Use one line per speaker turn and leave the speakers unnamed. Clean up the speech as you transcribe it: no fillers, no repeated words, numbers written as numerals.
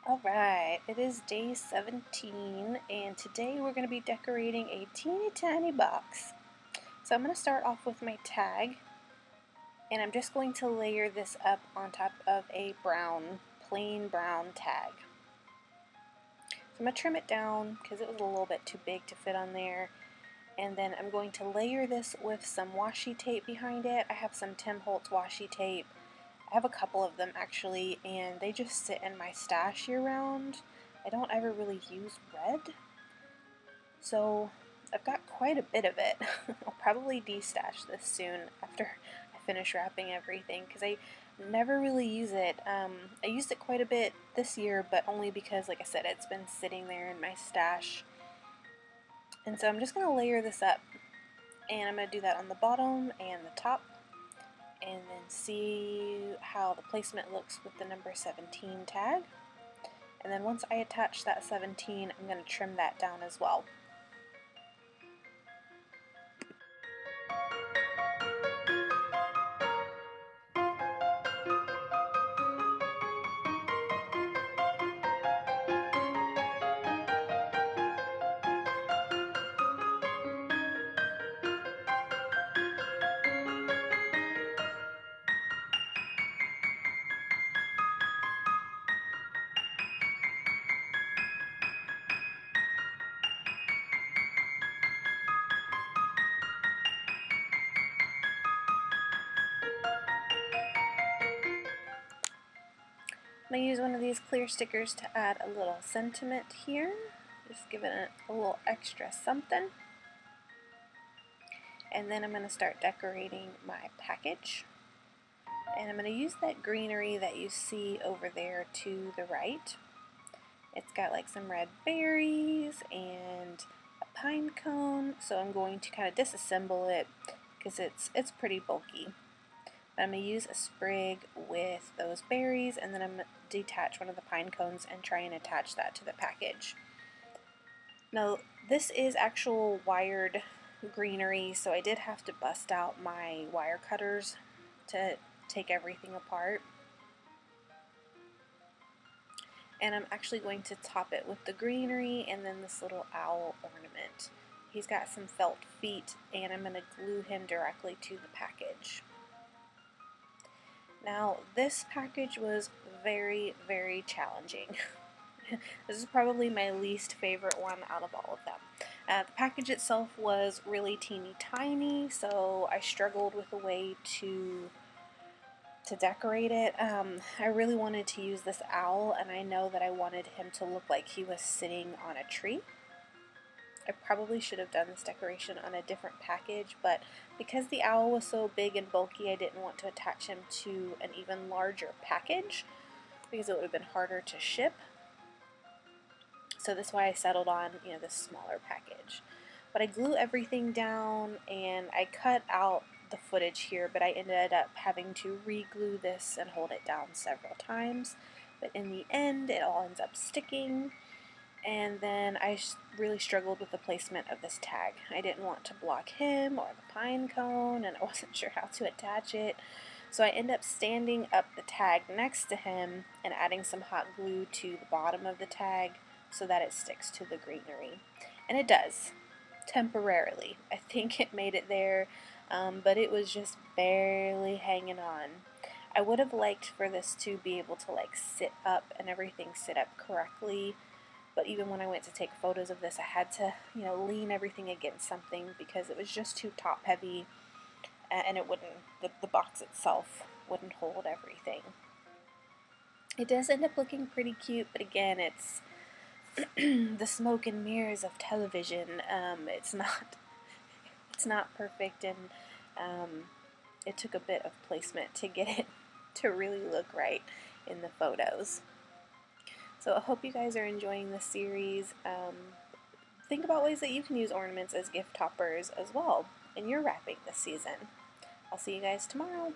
Alright, it is day 17 and today we're going to be decorating a teeny tiny box. So I'm going to start off with my tag and I'm just going to layer this up on top of a plain brown tag. So I'm going to trim it down because it was a little bit too big to fit on there, and then I'm going to layer this with some washi tape behind it. I have some Tim Holtz washi tape. I have a couple of them actually, and they just sit in my stash year round. I don't ever really use red, so I've got quite a bit of it. I'll probably de-stash this soon after I finish wrapping everything because I never really use it. I used it quite a bit this year, but only because, like I said, it's been sitting there in my stash. And so I'm just going to layer this up, and I'm going to do that on the bottom and the top, and then see how the placement looks with the number 17 tag. And then once I attach that 17, I'm going to trim that down as well. I'm going to use one of these clear stickers to add a little sentiment here, just giving it a little extra something. And then I'm going to start decorating my package. And I'm going to use that greenery that you see over there to the right. It's got like some red berries and a pine cone, so I'm going to kind of disassemble it because it's pretty bulky. I'm going to use a sprig with those berries, and then I'm going to detach one of the pine cones and try and attach that to the package. Now, this is actual wired greenery, so I did have to bust out my wire cutters to take everything apart. And I'm actually going to top it with the greenery and then this little owl ornament. He's got some felt feet, and I'm going to glue him directly to the package. Now, this package was very, very challenging. This is probably my least favorite one out of all of them. The package itself was really teeny tiny, so I struggled with a way to decorate it. I really wanted to use this owl, and I know that I wanted him to look like he was sitting on a tree. I probably should have done this decoration on a different package, but because the owl was so big and bulky, I didn't want to attach him to an even larger package because it would have been harder to ship. So that's why I settled on, this smaller package. But I glue everything down, and I cut out the footage here, but I ended up having to re-glue this and hold it down several times. But in the end, it all ends up sticking. And then I really struggled with the placement of this tag. I didn't want to block him or the pine cone, and I wasn't sure how to attach it. So I end up standing up the tag next to him and adding some hot glue to the bottom of the tag so that it sticks to the greenery. And it does, temporarily. I think it made it there, but it was just barely hanging on. I would have liked for this to be able to sit up and everything sit up correctly. But even when I went to take photos of this, I had to, lean everything against something because it was just too top heavy, and it wouldn't, the box itself wouldn't hold everything. It does end up looking pretty cute, but again, it's the smoke and mirrors of television. It's not perfect, and it took a bit of placement to get it to really look right in the photos. So I hope you guys are enjoying this series. Think about ways that you can use ornaments as gift toppers as well in your wrapping this season. I'll see you guys tomorrow.